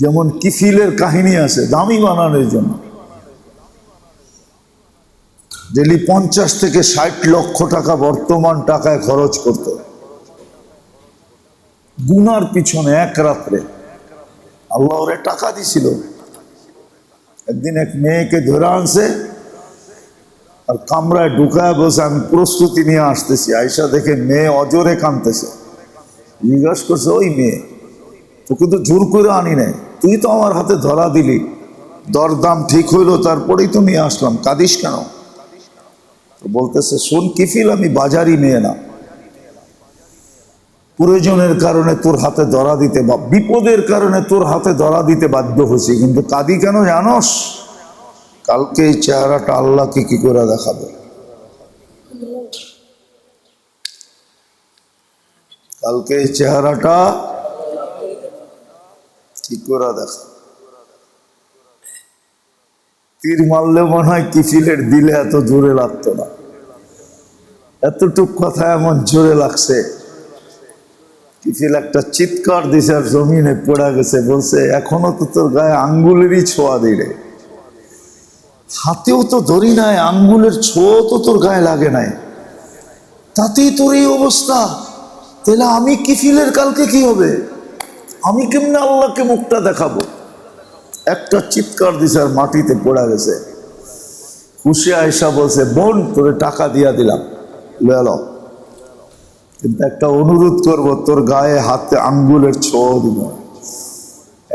যেমন কিফিলের কাহিনী আছে দামি বানানোর জন্য ডেলি 50 থেকে 60 লক্ষ টাকা বর্তমান টাকায় খরচ করত গুনার পিছনে এক রাত্রে। আল্লাহ ওরে টাকা দিছিল। একদিন এক মেয়েকে ধরে আনছে আর কামরায় ঢুকায় বসে আমি প্রস্তুতি নিয়ে আসতেছি। আয়সা দেখে মেয়ে অজরে কাঁদতেছে। জিজ্ঞাসা করছে, ওই মেয়ে, তোকে তো জোর করে আনি নাই, তুই তো আমার হাতে ধরা দিলি, দরদাম ঠিক হইলো তারপরেই তো নিয়ে আসলাম, কাঁদিস কেন? তো বলতেছে, শোন কিফিল, আমি বাজারি মেয়ে না, প্রয়োজনের কারণে তোর হাতে ধরা দিতে বা বিপদের কারণে তোর হাতে ধরা দিতে বাধ্য হয়েছি, কিন্তু কাঁদি কেন জানোস? কালকে এই চেহারাটা আল্লাহকে কি করে দেখাবে? কালকে এই চেহারাটা কি করে দেখা? তীর মারলে মনে হয় কিফিলের দিলে এত জোরে লাগতো না, এতটুক কথা এমন জোরে লাগছে। কিফিল একটা চিৎকার দিছে আর জমিনে পড়ে গেছে। বলছে, এখনো তো তোর গায়ে আঙ্গুলেরই ছোঁয়া দিলে, হাতেও তো ধরি নাই, আঙ্গুলের ছোঁয়া তো তোর গায়ে লাগে নাই, তাতেই তোর এই অবস্থা। তাহলে আমি কিফিলের কালকে কি হবে? আমি কেমনে আল্লাহকে মুখটা দেখাবো? একটা চিৎকার দিছে আর মাটিতে পড়ে গেছে। খুশি আয়সা বলছে, বোন, তোরে টাকা দিয়া দিলাম, লো, কিন্তু একটা অনুরোধ করব, তোর গায়ে হাতে আঙ্গুলের ছোঁয়া দিব,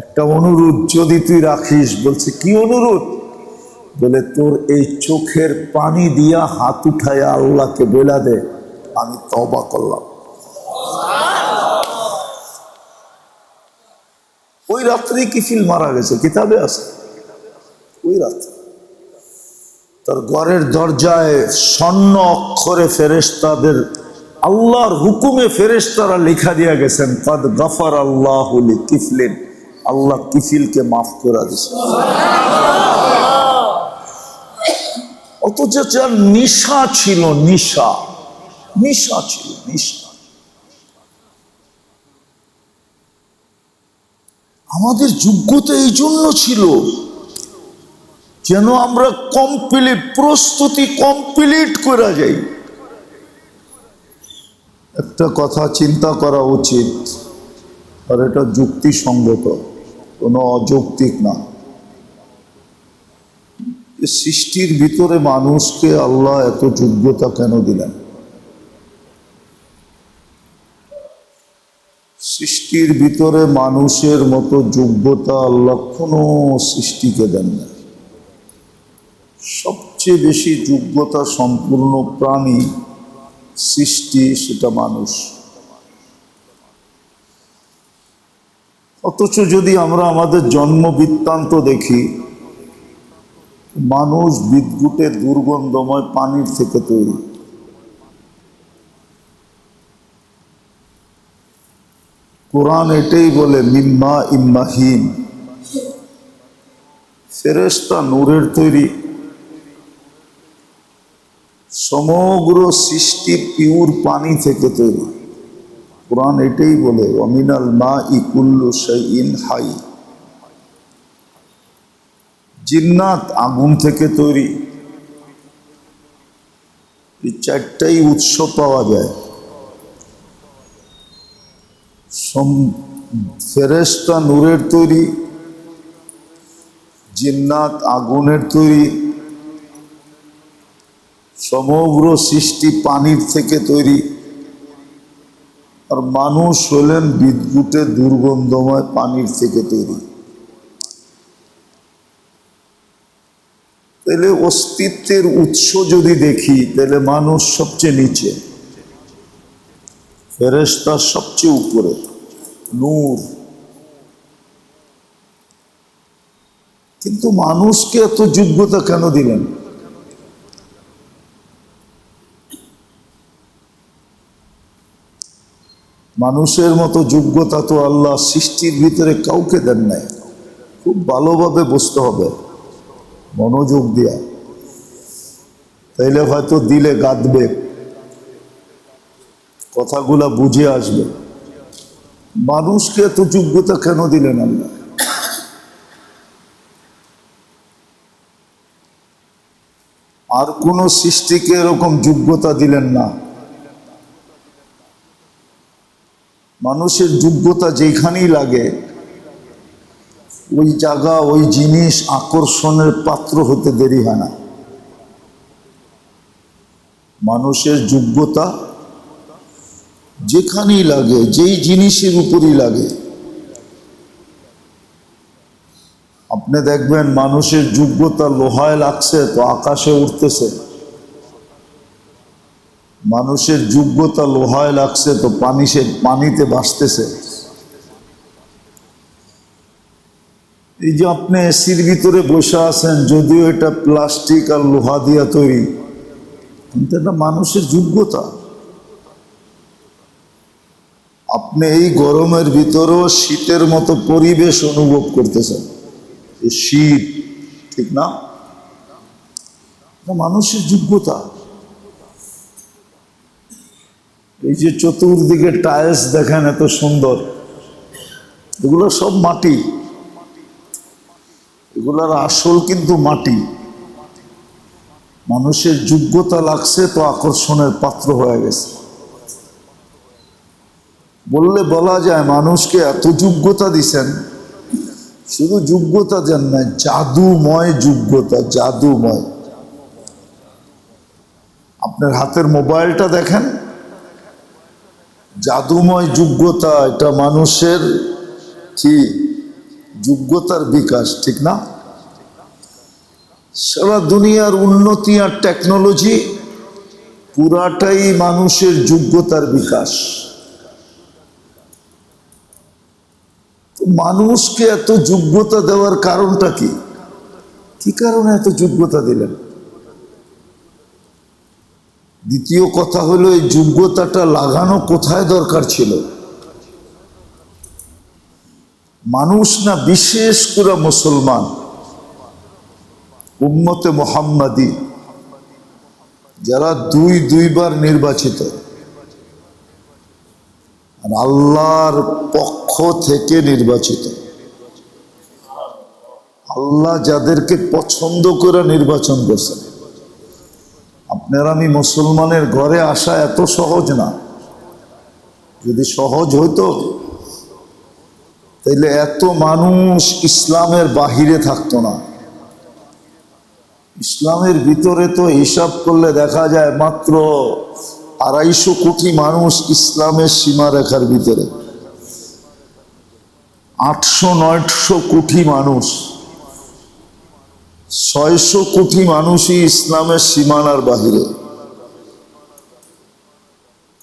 একটা অনুরোধ যদি তুই রাখিস। বলছে, কি অনুরোধ? বলে, তোর এই চোখের পানি দিয়া হাত উঠায় আল্লাহকে বলে দে, আমি তওবা করলাম। ওই রাত্রে কিফিল মারা গেছে, কিতাবে আছে। ওই রাত্রে তার ঘরের দরজায় স্বর্ণ অক্ষরে ফেরেশতাদের, আল্লাহর হুকুমে ফেরেশতারা লেখা দিয়া গেছেন, কদ গফর আল্লাহু লিকিফলিন, আল্লাহ কিফিলকে মাফ করে দিয়েছে। অথচ যার নিশা ছিল, নিশা ছিল, নিশা। আমাদের যোগ্যতা এই জন্য ছিল যেন আমরা প্রস্তুতি কমপ্লিট করে যাই। একটা কথা চিন্তা করা উচিত, আর এটা যুক্তিসঙ্গত, কোনো অযৌক্তিক না। সৃষ্টির ভিতরে মানুষকে আল্লাহ এত যোগ্যতা কেন দিলেন? সৃষ্টির ভিতরে মানুষের মতো যোগ্যতা আল্লাহ কোনো সৃষ্টিকে দেন না। সবচেয়ে বেশি যোগ্যতা সম্পূর্ণ প্রাণী সৃষ্টি, সেটা মানুষ। অথচ যদি আমরা আমাদের জন্ম বৃত্তান্ত দেখি, মানুষ বিদ্যুতের দুর্গন্ধময় পানির থেকে তৈরি। কোরআন এটাই বলে, মিম্মা ইম্মাহিন। ফেরেশতা নূরের তৈরি। সমগ্র সৃষ্টি পিওর পানি থেকে তৈরি। কোরআন এটাই বলে, ওয়ামিনাল মাই কুল্লু শাইইন হাই। জিন্নাত আগুন থেকে তৈরি। এই চারটাই উৎস পাওয়া যায়। ফেরেশতা নূরের তৈরি, জিন্নাত আগুনের তৈরি, সমগ্র সৃষ্টি পানির থেকে তৈরি, আর মানুষ হলেন বিদ্যুতের দুর্গন্ধময় পানির থেকে তৈরি। তাহলে অস্তিত্বের উৎস যদি দেখি, তাহলে মানুষ সবচেয়ে নিচে, ফেরেশতা সবচেয়ে উপরে, নূর। কিন্তু মানুষকে এত যোগ্যতা কেন দিলেন? মানুষের মতো যোগ্যতা তো আল্লাহ সৃষ্টির ভিতরে কাউকে দেন নাই। খুব ভালোভাবে বুঝতে হবে, মনোযোগ দিয়া, তাইলে হয়তো দিলে গাঁদবে, কথাগুলা বুঝে আসবে। মানুষকে এত যোগ্যতা কেন দিলেন আল্লাহ? আর কোন সৃষ্টিকে এরকম যোগ্যতা দিলেন না। মানুষের যোগ্যতা যেখানেই লাগে ওই জায়গা ওই জিনিস আকর্ষণের পাত্র হতে দেরি হয় না। মানুষের যোগ্যতা যেখানেই লাগে, যেই জিনিসের উপরই লাগে। আপনি দেখবেন মানুষের যোগ্যতা লোহায় লাগছে তো আকাশে উঠতেছে, মানুষের যোগ্যতা লোহায় লাগছে তো পানিতে ভাসতেছে। এই যে আপনি এসির ভিতরে বসে আছেন, যদিও এটা প্লাস্টিক আর লোহা দিয়া তৈরি, কিন্তু এটা মানুষের যোগ্যতা। আপনি এই গরমের ভিতরেও শীতের মতো পরিবেশ অনুভব করতেছেন, শীত, ঠিক না? মানুষের যোগ্যতা। এই যে চতুর্দিকে টাইলস দেখেন এত সুন্দর, এগুলো সব মাটি, এগুলার আসল কিন্তু মাটি। মানুষের যোগ্যতা লাগছে তো আকর্ষণের পাত্র হয়ে গেছে। বললে বলা যায় মানুষকে এত যোগ্যতা দিছেন, শুধু যোগ্যতা দেন না, জাদুময় যোগ্যতা, জাদুময়। আপনার হাতের মোবাইলটা দেখেন, জাদুময় যোগ্যতা। এটা মানুষের কি যোগ্যতার বিকাশ, ঠিক না? সারা দুনিয়ার উন্নতি আর টেকনোলজি পুরাটাই মানুষের যোগ্যতার বিকাশ। মানুষকে এত যোগ্যতা দেওয়ার কারণটা কি? কি কারণে এত যোগ্যতা দিলেন? দ্বিতীয় কথা হলো, এই যোগ্যতাটা লাগানো কোথায় দরকার ছিল? মানুষ না, বিশেষ করে মুসলমান উম্মতে মুহাম্মাদি যারা দুইবার নির্বাচিত আর আল্লাহর পক্ষ থেকে নির্বাচিত, আল্লাহ যাদেরকে পছন্দ করে নির্বাচন করছেন। আপনার আমি মুসলমানের ঘরে আসা এত সহজ না। যদি সহজ হইতো তাইলে এত মানুষ ইসলামের বাহিরে থাকতো না। ইসলামের ভিতরে তো হিসাব করলে দেখা যায় মাত্র 250 কোটি মানুষ ইসলামের সীমারেখার ভিতরে, 800-900 কোটি মানুষ, 600 কোটি মানুষই ইসলামের সীমানার বাহিরে।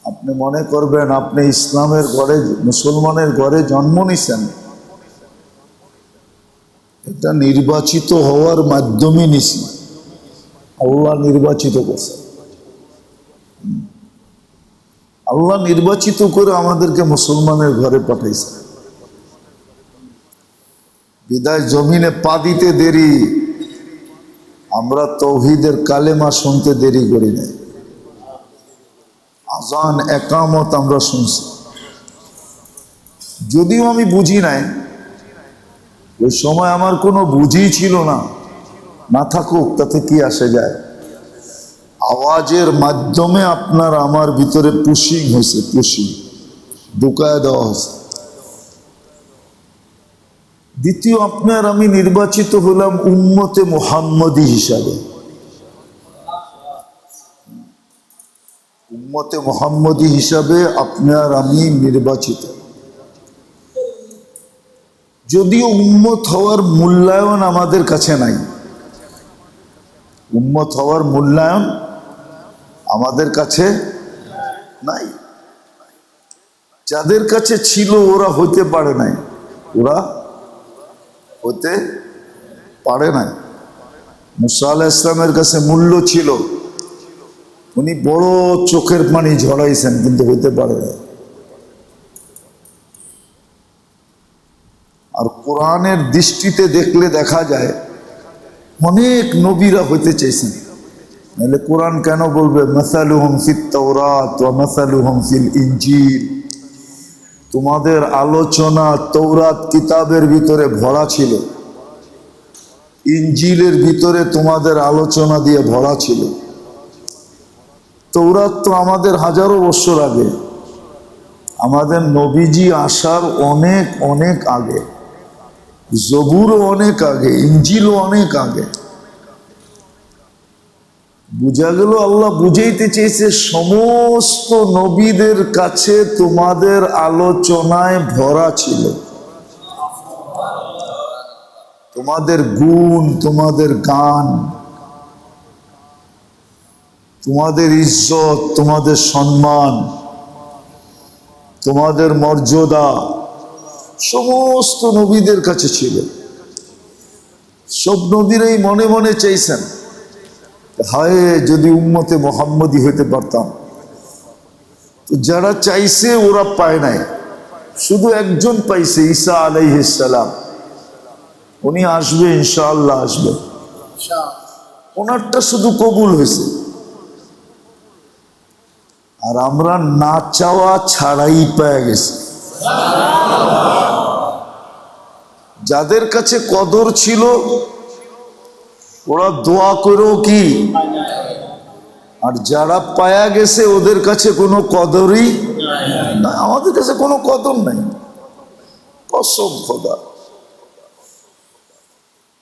আপনি মনে করবেন আপনি ইসলামের ঘরে, মুসলমানের ঘরে জন্ম নিছেন, এটা নির্বাচিত হওয়ার মাধ্যমে নিছি। আল্লাহ নির্বাচিত করছে, আল্লাহ নির্বাচিত করে আমাদেরকে মুসলমানের ঘরে পাঠাইছে। বিদায় জমিনে পা দিতে দেরি, আমরা তৌহিদের কালেমা শুনতে দেরি করি না। আজান একামত আমরা শুনছি, যদিও আমি বুঝি নাই, ওই সময় আমার কোনো বুঝই ছিল না। না থাকুক, তাতে কি আসে যায়? আওয়াজের মাধ্যমে আপনার আমার ভিতরে পুশিং হয়েছে, পুশিং ঢুকায় দেওয়া হয়েছে। দ্বিতীয়, আপনার আমি নির্বাচিত হলাম উম্মতে মুহাম্মদী হিসাবে। উম্মতে মুহাম্মদী হিসাবে আপনার আমি নির্বাচিত। যদিও উম্মত হওয়ার মূল্যায়ন আমাদের কাছে নাই, উম্মত হওয়ার মূল্যায়ন আমাদের কাছে নাই। যাদের কাছে ছিল ওরা হইতে পারে নাই, ওরা হতে পারে নাই। মুসা আলাইহিস সালামের কাছে মূল্য ছিল, উনি বড় চোখের পানি ঝরাইছেন, কিন্তু হইতে পারে নাই। আর কোরআনের দৃষ্টিতে দেখলে দেখা যায় অনেক নবীরা হইতে চাইছেন, নাহলে কোরআন কেন বলবে মাসালুহুম ফিত তাওরাত ওয়া মাসালুহুম ফিল ইনজিল? তোমাদের আলোচনা তৌরাত কিতাবের ভিতরে ভরা ছিল, ইঞ্জিলের ভিতরে তোমাদের আলোচনা দিয়ে ভরা ছিল। তৌরাত তো আমাদের হাজারো বছর আগে, আমাদের নবীজি আসার অনেক অনেক আগে, জবুরও অনেক আগে, ইঞ্জিলও অনেক আগে। বুঝা গেল আল্লাহ বুঝাইতে চেয়েছে সমস্ত নবীদের কাছে তোমাদের আলোচনায় ভরা ছিল। তোমাদের গুণ, তোমাদের গান, তোমাদের ইজ্জত, তোমাদের সম্মান, তোমাদের মর্যাদা সমস্ত নবীদের কাছে ছিল। সব নবীরাই মনে মনে চাইছেন, হায় যদি উম্মতে মুহাম্মদী হইতে পারতাম। তো যারা চাইছে ওরা পায় নাই, শুধু একজন পাইছে, ঈসা আলাইহিস সালাম। উনি আসবে, ইনশাআল্লাহ আসবে, ওনারটা শুধু কবুল হয়েছে। আর আমরা না চাওয়া ছাড়াই পেয়ে গেছি। যাদের কাছে কদর ছিল ওরা দোয়া করেও কি, আর যারা পায়া গেছে ওদের কাছে কোনো কদরই না। আমাদের কাছে কোনো কদর নাই, কসম খোদা।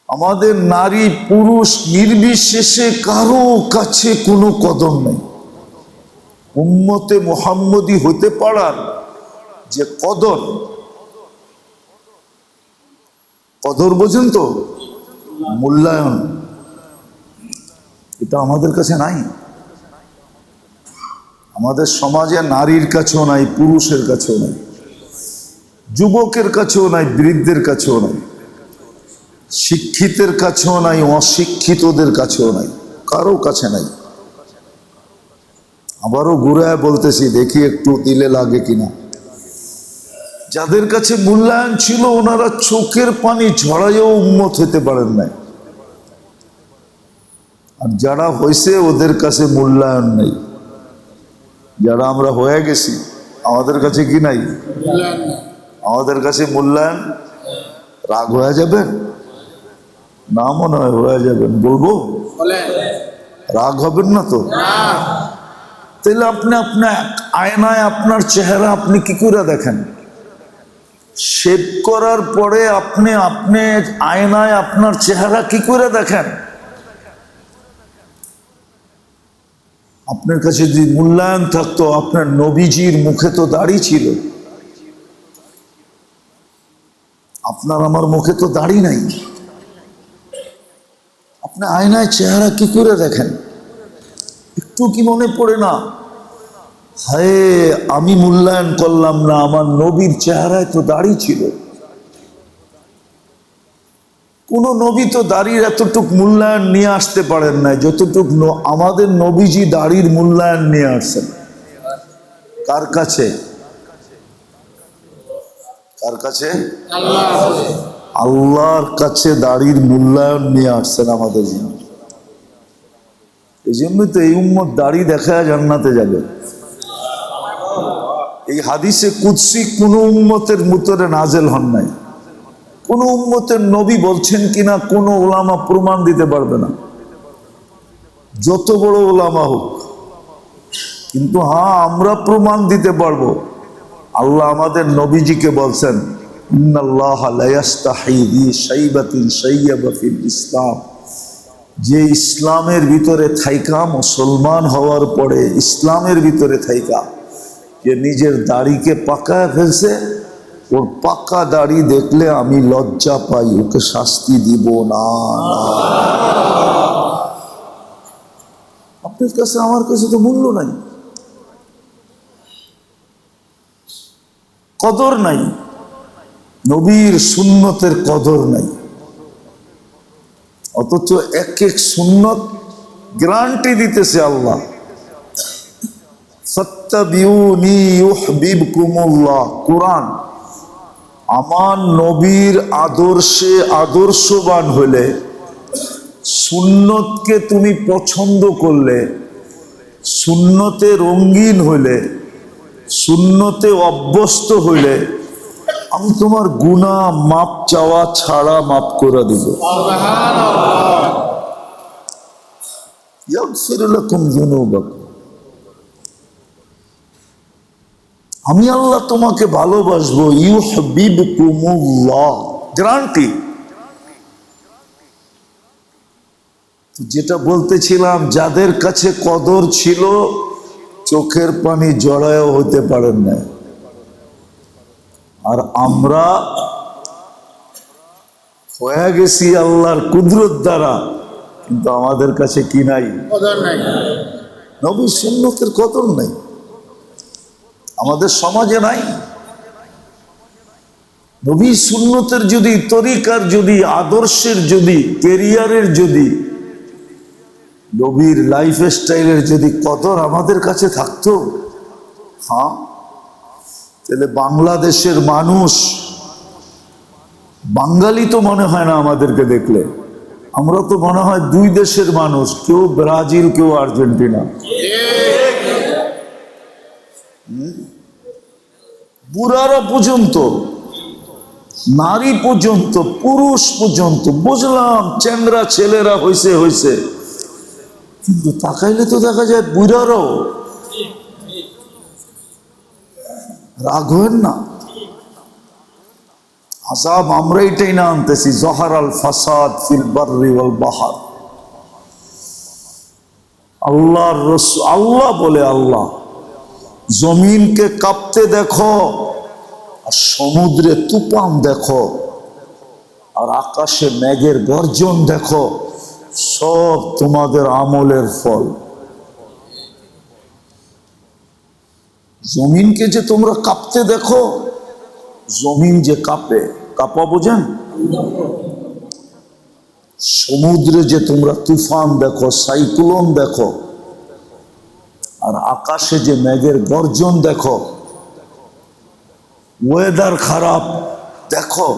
আমাদের নারী পুরুষ নির্বিশেষে কারো কাছে কোনো কদর নেই। উম্মতে মুহাম্মদী হতে পারার যে কদর, কদর বোঝেন তো, মূল্যায়ন, এটা আমাদের কাছে নাই। আমাদের সমাজে নারীর কাছেও নাই, পুরুষের কাছেও নাই, যুবকের কাছেও নাই, বৃদ্ধের কাছেও নাই, শিক্ষিতের কাছেও নাই, অশিক্ষিতদের কাছেও নাই, কারো কাছে নাই। আবারও ঘুরায় বলতেছি, দেখি একটু দিলে লাগে কিনা। যাদের কাছে মূল্যায়ন ছিল ওনারা চোখের পানি ঝরাইও উম্মত হতে পারেন নাই। আর যারা হয়েছে ওদের কাছে মূল্যায়ন নেই। যারা আমরা হয়ে গেছি আমাদের কাছে কি নাই? আমাদের কাছে মূল্যায়ন। রাগ হয়ে যাবেন না? মনে হয় হয়ে যাবেন। বলবো রাগ হবেন না তো? তাহলে আপনি আপনার আয়নায় আপনার চেহারা আপনি কি করে দেখেন? শেভ করার পরে আপনি আয়নায় আপনার চেহারা কি করে দেখেন? আপনার কাছে যদি মূল্যায়ন থাকতো, আপনার নবীজির মুখে তো দাড়ি ছিল, আপনার আমার মুখে তো দাড়ি নাই। আপনি আয়নায় চেহারা কি করে দেখেন? একটু কি মনে পড়ে না, হায় আমি মূল্যায়ন করলাম না, আমার নবীর চেহারায় তো দাড়ি ছিল। কোন নবী তো দাড়ির এতটুক মূল্যায়ন নিয়ে আসতে পারেন নাই যতটুক আমাদের নবীজি দাড়ির মূল্যায়ন নিয়ে আসছেন। কার কাছে? কার কাছে? আল্লাহর কাছে দাড়ির মূল্যায়ন নিয়ে আসছেন আমাদের জন্য। এই জন্যই তো এই উম্মত দাড়ি দেখায় জান্নাতে যাবে। এই হাদিসে কুদসি কোন উম্মতের ভিতরে নাজেল হন নাই। কোন উম্মতের নবী বলছেন কিনা কোন ওলামা প্রমাণ দিতে পারবে না, যত বড় ওলামা হোক। কিন্তু হ্যাঁ, আমরা প্রমাণ দিতে পারবো। আল্লাহ আমাদের নবীজিকে বলছেন, ইন্নাল্লাহা লা ইয়াস্তাহি বি শাইবাতিন শাইয়াবা ফিল ইসলাম, যে ইসলামের ভিতরে থাইকা, মুসলমান হওয়ার পরে ইসলামের ভিতরে থাইকা যে নিজের দাড়িকে পাকায় ফেলছে, ওর পাকা দাড়ি দেখলে আমি লজ্জা পাই, ওকে শাস্তি দিব না। আপনার কাছে আমার কাছে তো মূল্য নাই, কদর নাই, নবীর সুন্নতের কদর নাই। অথচ এক এক সুন্নত গ্যারান্টি দিতেছে আল্লাহ, ফাত্তাবিউনি ইউহিব্বুকুমুল্লাহ। কোরআন, আমার নবীর আদর্শে আদর্শবান হলে, সুন্নতকে তুমি পছন্দ করলে, সুন্নতে রঙিন হইলে, সুন্নতে অভ্যস্ত হইলে, আমি তোমার গুনাহ মাপ চাওয়া ছাড়া মাপ করে দেব। ইয়াগফির লাকুম যুনুবাকুম, আমি আল্লাহ তোমাকে ভালোবাসবো। ইউহিব্বুকুমুল্লাহ, গ্যারান্টি। যেটা বলতেছিলাম, যাদের কাছে কদর ছিল চোখের পানি জড়ায়ও হতে পারেন না, আর আমরা হয়ে গেছি আল্লাহর কুদরত দ্বারা, কিন্তু আমাদের কাছে কি নাই? কদর নাই। নবী সুন্নতের কদর নাই, আমাদের সমাজে নাই। নবী সুন্নতের যদি, তরিকার যদি, আদর্শের যদি, কেরিয়ারের যদি, নবীর লাইফ স্টাইলের যদি কদর আমাদের কাছে থাকতো, হ্যাঁ, তাহলে বাংলাদেশের মানুষ, বাঙালি তো মনে হয় না আমাদেরকে দেখলে, আমরা তো মনে হয় দুই দেশের মানুষ, কেউ ব্রাজিল কেউ আর্জেন্টিনা। বুড়ারা পর্যন্ত, নারী পর্যন্ত, পুরুষ পর্যন্ত, বুঝলাম চ্যাংরা ছেলেরা হয়েছে, কিন্তু তাকাইলে তো দেখা যায় বুড়ারাও। রাগ হবেন না, আযাব আমরা এটাই না আনতেছি। যহারাল ফাসাদ ফিল বাররি ওয়াল বাহর, আল্লাহর রাসূল, আল্লাহ বলে, আল্লাহ জমিনকে কাঁপতে দেখো, আর সমুদ্রে তুফান দেখো, আর আকাশে মেঘের গর্জন দেখো, সব তোমাদের আমলের ফল। জমিনকে যে তোমরা কাঁপতে দেখো, জমিন যে কাঁপে, কাঁপা বোঝেন? সমুদ্রে যে তোমরা তুফান দেখো, সাইক্লোন দেখো, আর আকাশে যে মেঘের গর্জন দেখো, ওয়েদার খারাপ দেখো,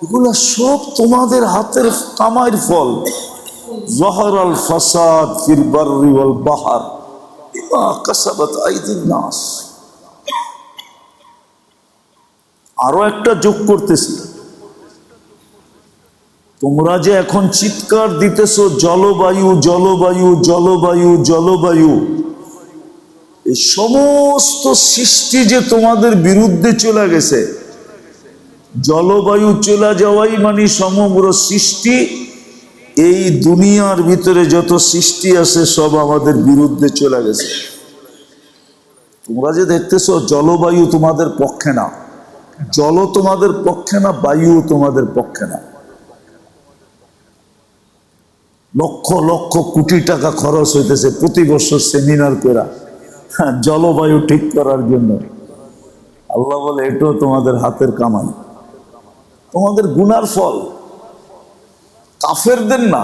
এগুলো সব তোমাদের হাতের কামাইয়ের ফল। যহরাল ফাসাদ ফিল বাররি ওয়াল বাহর বিমা কাসাবাত আইদিন নাস। আরো একটা যোগ করতেছি, তোমরা যে এখন চিৎকার দিতেছো জলবায়ু জলবায়ু জলবায়ু জলবায়ু, এই সমস্ত সৃষ্টি যে তোমাদের বিরুদ্ধে চলে গেছে। জলবায়ু চলে যাওয়াই মানে সমগ্র সৃষ্টি, এই দুনিয়ার ভিতরে যত সৃষ্টি আছে সব আমাদের বিরুদ্ধে চলে গেছে। তোমরা যে দেখতেছো জলবায়ু তোমাদের পক্ষে না, জল তোমাদের পক্ষে না, বায়ু তোমাদের পক্ষে না। লক্ষ লক্ষ কোটি টাকা খরচ হইতেছে প্রতি বছর সেমিনার করা জলবায়ু ঠিক করার জন্য। আল্লাহ বলে এটাও তোমাদের হাতের কামাই, তোমাদের গুনার ফল। কাফেরদের না,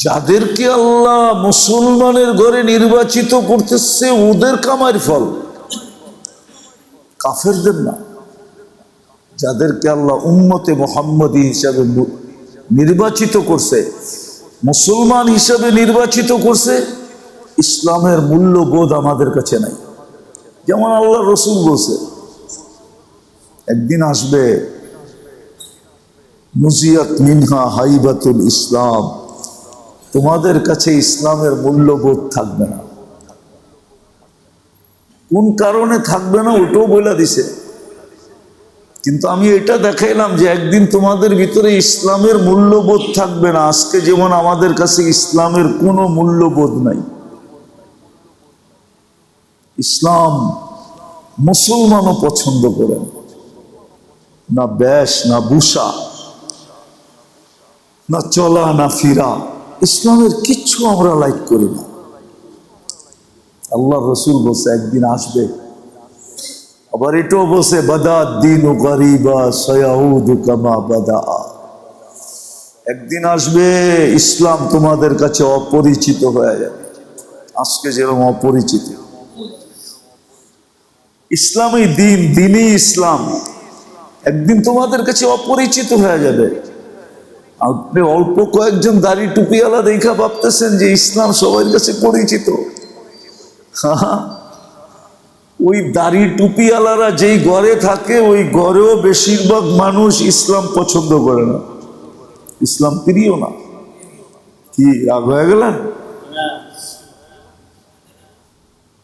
যাদেরকে আল্লাহ মুসলমানের ঘরে নির্বাচিত করতেছে ওদের কামাইয়ের ফল, কাফেরদের না। যাদেরকে আল্লাহ উম্মতে মুহাম্মদী হিসাবে নির্বাচিত করছে, মুসলমান হিসাবে নির্বাচিত করছে, ইসলামের মূল্যবোধ আমাদের কাছে নাই। যেমন আল্লাহ রসুল বলছে, একদিন আসবে মুজিয়াত মিনহা হাইবাতুল ইসলাম, তোমাদের কাছে ইসলামের মূল্যবোধ থাকবে না। কোন কারণে থাকবে না ওটাও বলে দিছে, কিন্তু আমি এটা দেখাইলাম যে একদিন তোমাদের ভিতরে ইসলামের মূল্যবোধ থাকবে না। আজকে যেমন আমাদের কাছে ইসলামের কোনো মূল্যবোধ নাই। ইসলাম মুসলমানও পছন্দ করে না, ব্যাস না ভূষা, না চলা না ফিরা, ইসলামের কিচ্ছু আমরা লাইক করি না। আল্লাহ রসুল বলছে একদিন আসবে, আবার এটাও বলছে বাদা দিন গরিবা সায়াউদু কামা বাদা, একদিন আসবে ইসলাম তোমাদের কাছে অপরিচিত হয়ে যাবে, আজকে যেরকম অপরিচিত। ইসলামী দিন, দিনই ইসলাম একদিন তোমাদের কাছে অপরিচিত হয়ে যাবে। আপনি অল্প কয়েকজন দাড়ি টুপিওয়ালা দেখা ভাবতেছেন যে ইসলাম সবার কাছে পরিচিত। ওই দাড়ি টুপিওয়ালারা যেই ঘরে থাকে ওই ঘরেও বেশিরভাগ মানুষ ইসলাম পছন্দ করে না, ইসলাম প্রিয় না। কি রাগ হয়ে গেলেন?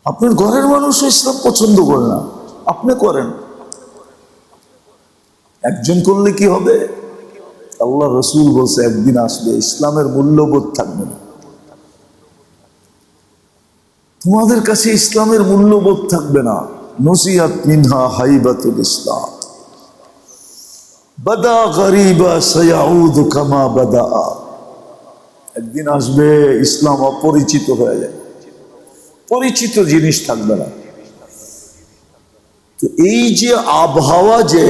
আপনার ঘরের মানুষও ইসলাম পছন্দ করে না, আপনি করেন। একজন করলে কি হবে? আল্লাহ রসুল বলছে একদিন আসবে ইসলামের মূল্যবোধ থাকবে না, তোমাদের কাছে ইসলামের মূল্যবোধ থাকবে না। নসিহাত মিনহা হাইবাতুল ইসলাম বাদা গরিবা সায়াউদু কামা বাদা। একদিন আসবে ইসলাম অপরিচিত হয়ে যাবে, পরিচিত জিনিস থাকবে না। তো এই যে আবহাওয়া যে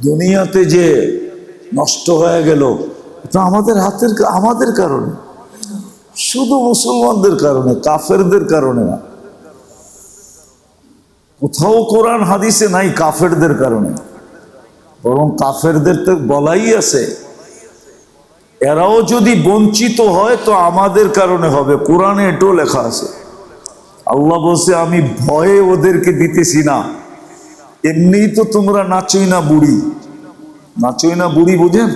দুনিয়াতে যে নষ্ট হয়ে গেল, এটা আমাদের কারণে, শুধু মুসলমানদের কারণে, কাফেরদের কারণে না। কোথাও কোরআন হাদিসে নাই কাফেরদের কারণে, বরং কাফেরদের তো বলাই আছে এরাও যদি বঞ্চিত হয় তো আমাদের কারণে হবে। কোরআনে এটাও লেখা আছে। আল্লাহ বলছে আমি ভয়ে ওদেরকে দিতেছি না, এমনিই তো তোমরা নাচই না বুড়ি, নাচই না বুড়ি বুঝেন?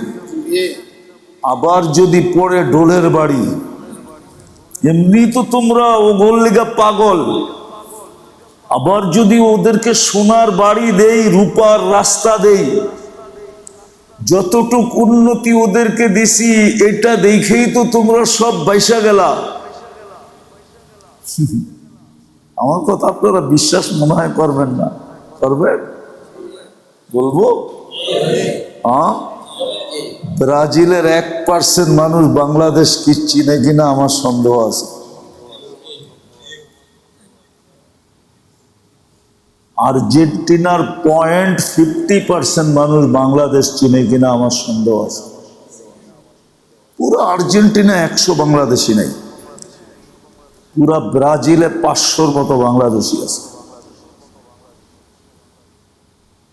আবার যদি পড়ে ঢোলের বাড়ি, এমনি তো তোমরা ওগোর লিগা পাগল। আবার যদি ওদেরকে সোনার বাড়ি দেই, রূপার রাস্তা দেই, যতটুক উন্নতি ওদেরকে দিছি এটা দেখেই তো তোমরা সব বাইসা গেলা। আমার কথা আপনারা বিশ্বাস মনে হয় করবেন না, করবেন? বলবো ব্রাজিলের 1% মানুষ বাংলাদেশ কি চিনে কিনা আমার সন্দেহ আছে। আর্জেন্টিনার 0.50% মানুষ বাংলাদেশ চিনে কিনা আমার সন্দেহ আছে। পুরো আর্জেন্টিনা 100 বাংলাদেশি নাই, পুরা ব্রাজিলে 500-র মতো বাংলাদেশি আছে।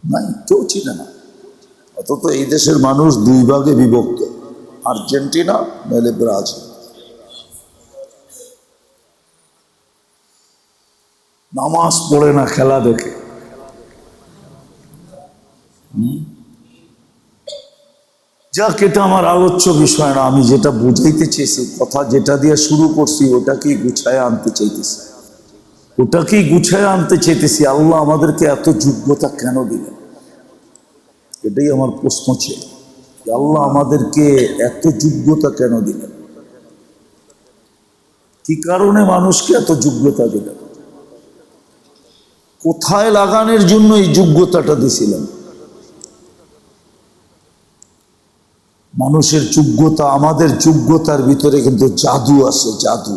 নাই, কেউ চিনে না। অথচ এই দেশের মানুষ 2 ভাগে বিভক্ত, আর্জেন্টিনা নাহলে ব্রাজিল। নামাজ পড়ে না, খেলা দেখে। যাক, এটা আমার আলোচ্য বিষয় না। আমি যেটা বুঝাইতে চেয়েছি, কথা যেটা দিয়ে শুরু করছি ওটাকেই গুছায় আনতে চাইতেছি, ওটাকেই গুছায় আনতে চাইতেছি। আল্লাহ আমাদেরকে এত যোগ্যতা কেন দিলেন? এটাই আমার প্রশ্ন ছিল। আল্লাহ আমাদেরকে এত যোগ্যতা কেন দিলেন? কি কারণে মানুষকে এত যোগ্যতা দিলেন? কোথায় লাগানোর জন্য এই যোগ্যতাটা দিছিলেন? মানুষের যোগ্যতা, আমাদের যোগ্যতার ভিতরে কিন্তু জাদু আছে, জাদু।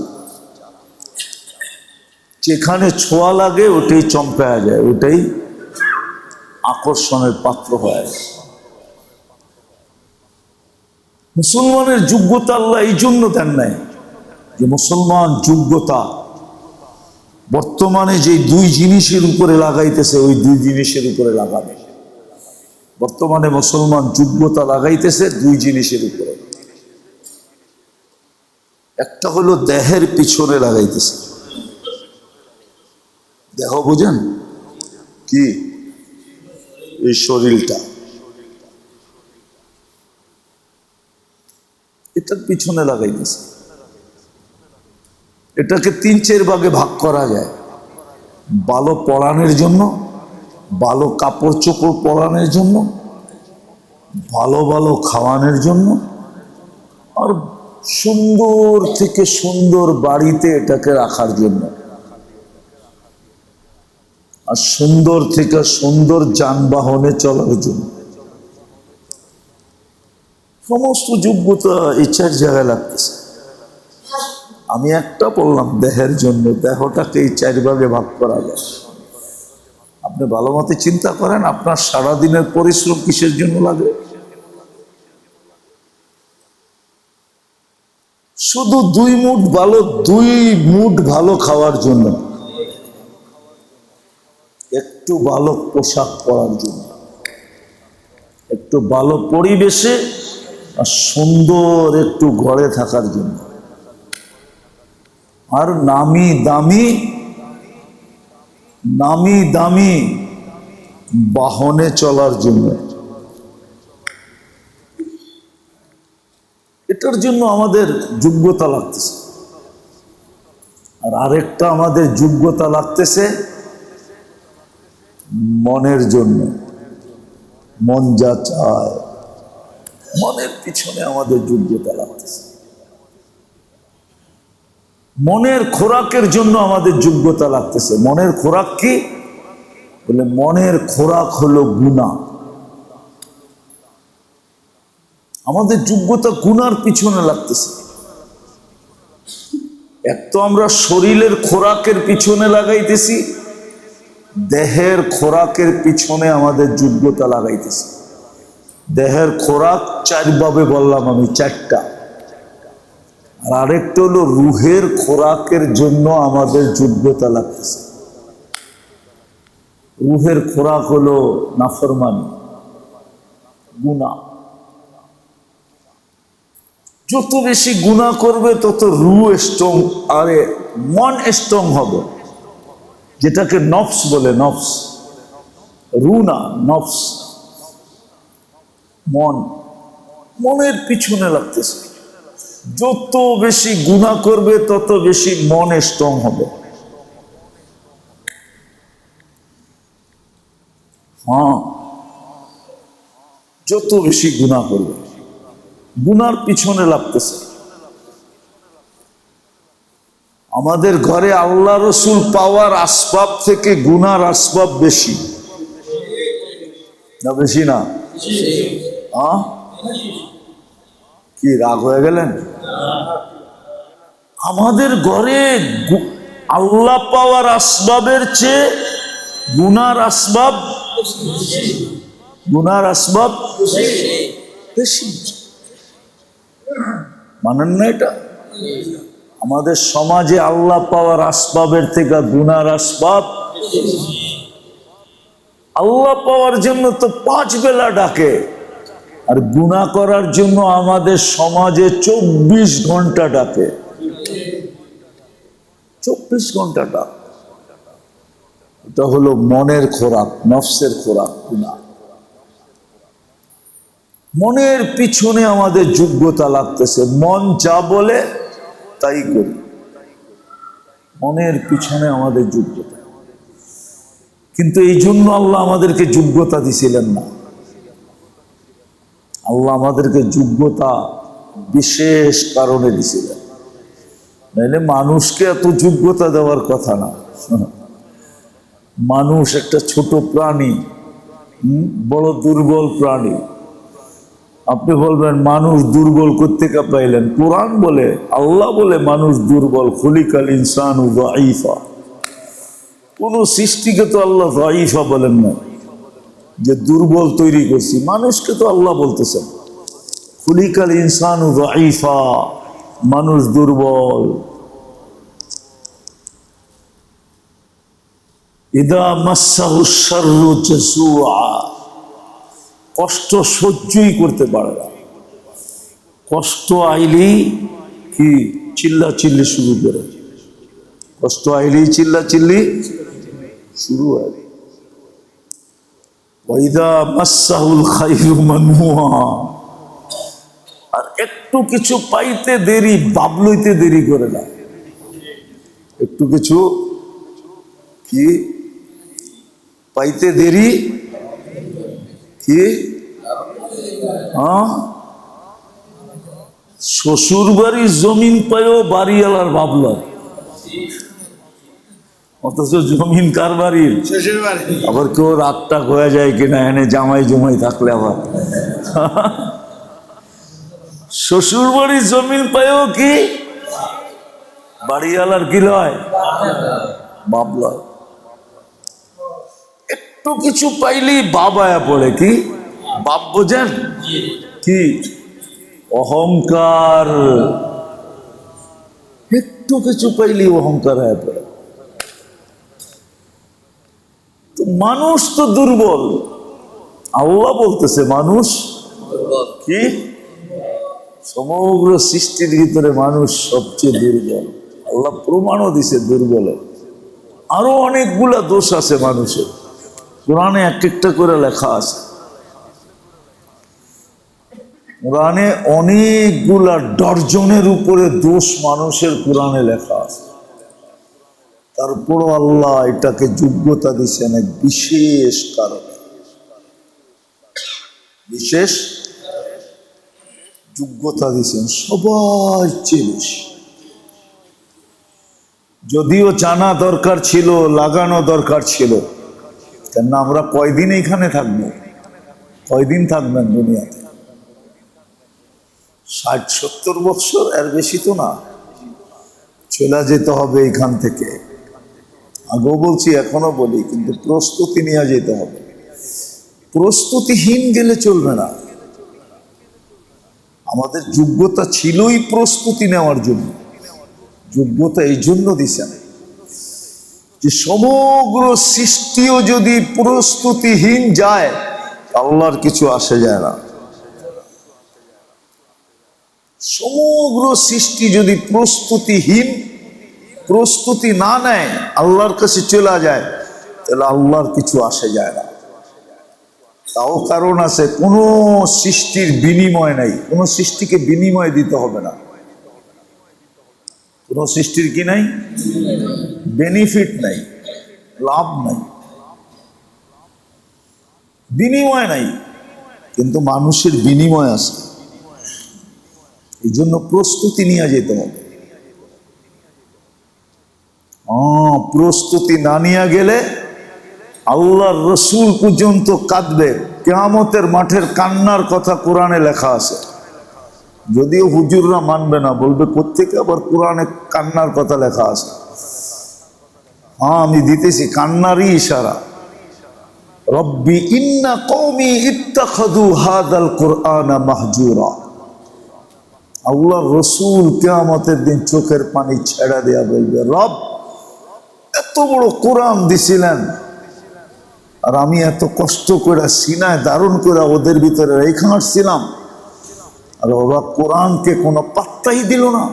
যেখানে ছোঁয়া লাগে ওটাই চমকায়া যায়, ওটাই আকর্ষণের পাত্র হয়। মুসলমানের যোগ্যতা আল্লাহ এই জন্য দেন নাই যে মুসলমান যোগ্যতা বর্তমানে যে 2 জিনিসের উপরে লাগাইতেছে ওই 2 জিনিসের উপরে লাগাবে। বর্তমানে মুসলমান যোগ্যতা লাগাইতেছে 2 জিনিসের উপরে। একটা হলো দেহের পিছনে লাগাইতেছে। দেহ বুঝেন কি? এই শরীরটা, এটার পিছনে লাগাইতেছে। এটাকে 3-4 ভাগে ভাগ করা যায়। ভালো পড়ানোর জন্য, ভালো কাপড় চোপড় পরানোর জন্য, ভালো ভালো খাওয়ানোর জন্য, আর সুন্দর থেকে সুন্দর বাড়িতে এটাকে রাখার জন্য, আর সুন্দর থেকে সুন্দর যানবাহনে চলার জন্য। সমস্ত যোগ্যতা এই 4 জায়গায় লাগতেছে। আমি একটা বললাম দেহের জন্য, দেহটাকে এই 4 ভাগে ভাগ করা যায়। আপনি ভালো মতো চিন্তা করেন, আপনার সারাদিনের পরিশ্রম কিসের জন্য লাগে? শুধু 2 মুঠ ভালো খাওয়ার জন্য, একটু ভালো পোশাক পরার জন্য, একটু ভালো পরিবেশে আর সুন্দর একটু ঘরে থাকার জন্য, আর নামি দামি নামি দামি বাহনে চলার জন্য। এটার জন্য আমাদের যোগ্যতা লাগতেছে। আর আরেকটা আমাদের যোগ্যতা লাগতেছে মনের জন্য। মন যা চায়, মনের পিছনে আমাদের যোগ্যতা লাগতেছে। মনের খোরাকের জন্য আমাদের যোগ্যতা লাগতেছে। মনের খোরাক কি বলে? মনের খোরাক হলো গুনাহ। আমাদের যোগ্যতা গুনার পিছনে লাগতেছে। এক তো আমরা শরীরের খোরাকের পিছনে লাগাইতেছি, দেহের খোরাকের পিছনে আমাদের যোগ্যতা লাগাইতেছি। দেহের খোরাক চারভাবে বললাম আমি, চারটা। আর আরেকটা হলো রুহের খোরাকের জন্য আমাদের যোগ্যতা লাগতেছে। রুহের খোরাক হলো নাফরমানি, গুনাহ। যত বেশি গুনাহ করবে তত রুহ স্ট্রং, আরে মন স্ট্রং হবে, যেটাকে নফস বলে। নফস, রু না, নফস। মন, মনের পিছনে লাগতেছে। যত বেশি গুনাহ করবে তত বেশি মন স্ট্রং হবে। হ্যাঁ, যত বেশি গুনাহ করবে, গুনার পিছনে লাগতেছে। আমাদের ঘরে আল্লাহ রসুল পাওয়ার আসবাব থেকে গুনার আসবাব বেশি না? বেশি না? কি রাগ হয়ে গেলেন? আমাদের ঘরে আল্লাহ পাওয়ার আসবাবের চেয়ে গুনার আসবাব, গুনার আসবাব বেশি। মানেন না এটা? আমাদের সমাজে আল্লাহ পাওয়ার আসবাবের থেকে গুনার আসবাব। আল্লাহ পাওয়ার জন্য তো 5 বেলা ডাকে, আর গুনাহ করার জন্য আমাদের সমাজে 24 ঘন্টা ডাকে। 24 ঘন্টা ডাক। এটা হলো মনের খোরাক, নফসের খোরাক, গুনাহ। মনের পিছনে আমাদের যোগ্যতা লাগতেছে। মন যা বলে তাই করি, মনের পিছনে আমাদের যোগ্যতা। কিন্তু এই জন্য আল্লাহ আমাদেরকে যোগ্যতা দিছিলেন না। আল্লাহ আমাদেরকে যোগ্যতা বিশেষ কারণে দিছিলেন, নাইলে মানুষকে এত যোগ্যতা দেওয়ার কথা না। মানুষ একটা ছোট প্রাণী, বড় দুর্বল প্রাণী। আপনি বলবেন মানুষ দুর্বল কোত্থেকে পাইলেন? কোরআন বলে, আল্লাহ বলে মানুষ দুর্বল। খুলিকাল ইনসানু যায়ীফা। কোন সৃষ্টিকে তো আল্লাহ যায়ীফা বলেন না, যে দুর্বল তৈরি করছি। মানুষকে তো আল্লাহ বলতেছেন খুলিকাল ইনসানু যায়ীফা, মানুষ দুর্বল। ইদা মাসসাহু শাররু জাযুআ, কষ্ট সহ্যই করতে পারে না। কষ্ট আইলেই কি চিল্লা চিল্লি শুরু করে। কষ্ট আইলেই চিল্লা চিল্লি শুরু হয়। ওয়াইদা মাসসাহুল খায়রু মানূআ, আর একটু কিছু পাইতে দেরি, বাবলইতে দেরি করে না। একটু কিছু কি পাইতে দেরি, কি শ্বশুর বাড়ির জমিন পাইও বাড়িওয়ালার ভাবল, অথচ জমিন কার বাড়ির? আবার কেউ রাতটা হয়ে যায় কিনা এনে জামাই জমাই থাকলে আবার শ্বশুর বাড়ির জমিন পাইও কি বাড়িওয়ালার কি লয়? বাপ লয়। একটু কিছু পাইলেই বাবায়া পড়ে। কি বাপ বোঝেন? কি অহংকার। একটু কিছু পাইলেই অহংকার হয়ে পড়ে। তো মানুষ তো দুর্বল। আল্লাহ বলতেছে মানুষ কি সমগ্র সৃষ্টির ভিতরে মানুষ সবচেয়ে দুর্বল। আল্লাহ প্রমাণও দিছে দুর্বলের। আরো অনেকগুলা দোষ আছে মানুষের, কোরআনে এক একটা করে লেখা আছে। কোরআনে অনেকগুলা ডর্জনের উপরে দোষ মানুষের কোরআনে লেখা আছে। তারপরও আল্লাহ এটাকে যোগ্যতা দিচ্ছেন এক বিশেষ কারণে, বিশেষ যোগ্যতা দিচ্ছেন সবার চেয়ে বেশি। যদিও জানা দরকার ছিল, লাগানো দরকার ছিল, কেন আমরা কয়দিন এইখানে থাকবো? কয়দিন থাকবেন দুনিয়াতে? 60-70 বছর, এর বেশি তো না। চলে যেতে হবে এইখান থেকে। আগেও বলছি, এখনো বলি, কিন্তু প্রস্তুতি নিয়ে যেতে হবে। প্রস্তুতিহীন গেলে চলবে না। আমাদের যোগ্যতা ছিলই প্রস্তুতি নেওয়ার জন্য। যোগ্যতা এই জন্য দিছেন যে সমগ্র সৃষ্টিও যদি প্রস্তুতিহীন যায়, আল্লাহর কিছু আসে যায় না। সমগ্র সৃষ্টি যদি প্রস্তুতিহীন, প্রস্তুতি না নেয়, আল্লাহর কাছে চলে যায়, তাহলে আল্লাহর কিছু আসে যায় না। তাও কারণ আছে, কোনো সৃষ্টির বিনিময় নাই, কোনো সৃষ্টিকে বিনিময় দিতে হবে না। কোনো সৃষ্টির কি নাই? বেনিফিট নাই, লাভ নাই, বিনিময় নাই। কিন্তু মানুষের বিনিময় আছে। এই জন্য প্রস্তুতি নিয়ে যেতে হবে। প্রস্তুতি না নিয়ে গেলে আল্লাহর রসুল পর্যন্ত কাঁদবে। কিয়ামতের মাঠের কান্নার কথা কোরআনে লেখা আছে। যদিও হুজুররা মানবে না, বলবে কোত্থেকে আবার কোরআনে কান্নার কথা লেখা আছে। আমি দিতেছি কান্নারই ইশারা। রব্বি ইন্না কওমি ইত্তাখাযু হাযাল কুরআনা মাহজুরা। আল্লাহর রসুল কিয়ামতের দিন চোখের পানি ছেড়ে দেয়া বলবে, রব, এত বড় কোরআন দিছিলেন, আর আমি এত কষ্ট করে সিনায় ধারণ করে ওদের ভিতরে রেখে আসছিলাম, আর ওরা কোরআনকে কোনো পাত্তাই দিল না।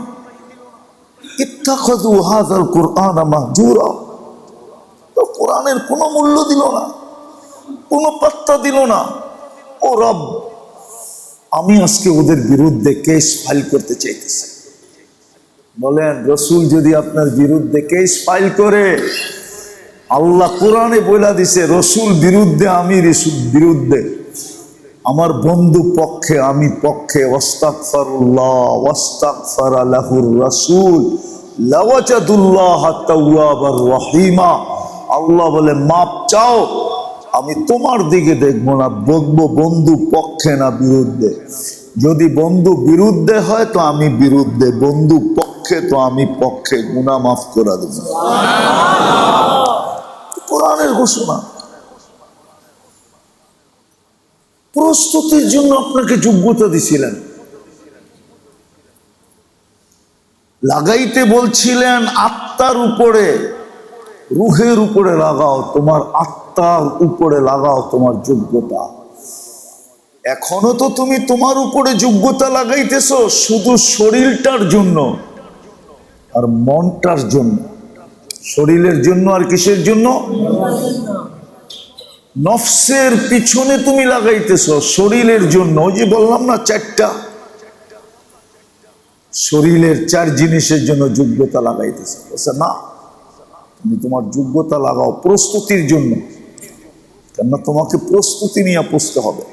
ইত্তাখাযু হাযাল কুরআনা মাহজুরা। তো কোরআনের কোনো মূল্য দিল না, কোনো পাত্তা দিল না। ও রব, আমি আজকে ওদের বিরুদ্ধে কেস ফাইল করতে চাইতেছি। বলেন, রসুল যদি আপনার বিরুদ্ধে কেস ফাইল করে, আল্লাহ কোরআনে বলে দিছে রসুল বিরুদ্ধে, আমি রসুল বিরুদ্ধে, আমার বন্ধু পক্ষে, আমি পক্ষে, ওয়াস্তাগফিরুল্লাহ ওয়াস্তাগফারা লাহুর রাসূল লাওয়াজাদুল্লাহ তাওয়াবার রহিমা। আল্লাহ বলে, মাপ চাও, আমি তোমার দিকে দেখবো না, দেখবো বন্ধু পক্ষে না বিরুদ্ধে। যদি বন্ধু বিরুদ্ধে হয় তো আমি বিরুদ্ধে, বন্ধু পক্ষে তো আমি পক্ষে, গুনাহ মাফ করে দেব। কোরআনের ঘোষণা। প্রস্তুতির জন্য আপনাকে যোগ্যতা দিছিলেন, লাগাইতে বলছিলেন আত্মার উপরে, রুহের উপরে লাগাও, তোমার আত্মার উপরে লাগাও তোমার যোগ্যতা। এখনো তো তুমি তোমার উপরে যোগ্যতা লাগাইতেছো শুধু শরীরটার জন্য আর মনটার জন্য। শরীরের জন্য আর কিসের জন্য? নফসের পিছনে তুমি লাগাইতেছো, শরীরের জন্য। ওই যে বললাম না, 4টা শরীরের 4 জিনিসের জন্য যোগ্যতা লাগাইতেছো। বলছে না, তুমি তোমার যোগ্যতা লাগাও প্রস্তুতির জন্য, কেননা তোমাকে প্রস্তুতি নিয়ে পুষতে হবে।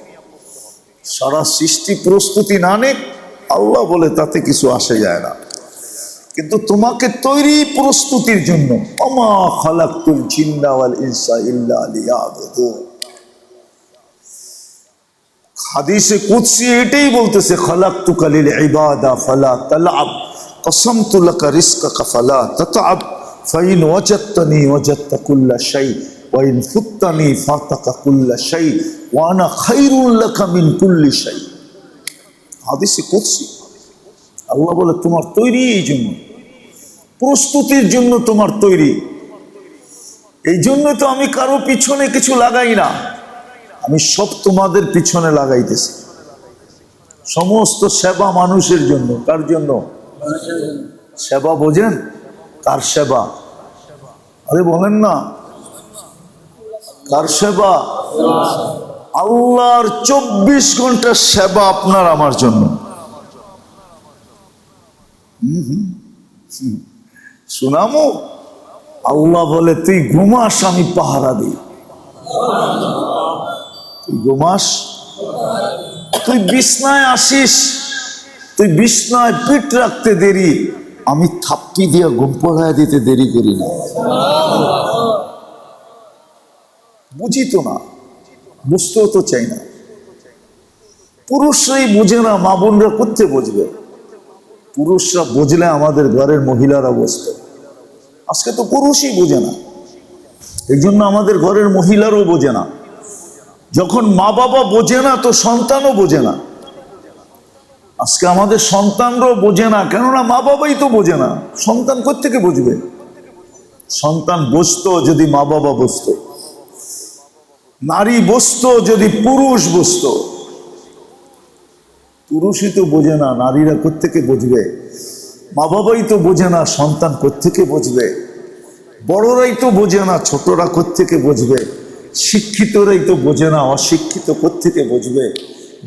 সারা সৃষ্টি প্রস্তুতি না নে, আল্লাহ বলে তাতে কিছু আসে যায় না, কিন্তু তোমাকে তৈরি প্রস্তুতির জন্য। ওমা খালাকতুল জিন্না ওয়াল ইনসা ইল্লা লিয়াবুদুন। হাদিসে কুদসি এটাই বলতেছে, খালাকতুকা লিল ইবাদা ফালা তালআব, কসমতু লাকা রিজকাকা ফালা তাতআব, ফাইন ওয়াজাদতানি ওয়াজাদতা কুল্লা শাই, ওয়াইন ফুত্তানি ফাতাকা কুল্লা শাই, ওয়া আনা খায়রুল লাকা মিন কুল্লি শাই। হাদিসে কুদসি। আল্লাহ বলে তোমার তৈরি এই জন্য, প্রস্তুতির জন্য তোমার তৈরি। এই জন্য তো আমি কারো পিছনে কিছু লাগাই না, আমি সব তোমাদের পিছনে লাগাইতেছি। সমস্ত সেবা মানুষের জন্য। কার জন্য? সেবা বোঝেন? কার সেবা? আরে বলেন না, কার সেবা? আল্লাহর 24 ঘন্টার সেবা আপনার আমার জন্য। শুনামো, আল্লাহ বলে তুই ঘুমাস, আমি পাহারা দিই। তুই ঘুমাস, তুই বিছনায় আসিস, তুই বিছনায় পিঠ রাখতে দেরি, আমি থাপ্পি দিয়ে ঘুম পড়ায় দিতে দেরি করি না। বুঝি তো না, বুঝতেও তো চাই না। পুরুষরাই বুঝে না, মা বোনরা করতে বুঝবে? পুরুষরা বুঝলে আমাদের ঘরের মহিলারা বুঝতো। আজকে তো পুরুষই বোঝে না, এই জন্য আমাদের ঘরের মহিলারও বোঝে না। যখন মা বাবা বোঝে না তো সন্তানও বোঝে না। আজকে আমাদের সন্তানরাও বোঝে না, কেননা মা বাবাই তো বোঝে না। সন্তান কোত্থেকে বুঝবে? সন্তান বুঝতো যদি মা বাবা বুঝতো, নারী বুঝতো যদি পুরুষ বুঝতো। পুরুষই তো বোঝে না, নারীরা কোত্থেকে বুঝবে? মা বাবাই তো বোঝে না, সন্তান কোত্থেকে বুঝবে? বড়রাই তো বোঝে না, ছোটরা কোত্থেকে বুঝবে? শিক্ষিতরাই তো বোঝে না, অশিক্ষিত কোত্থেকে বুঝবে?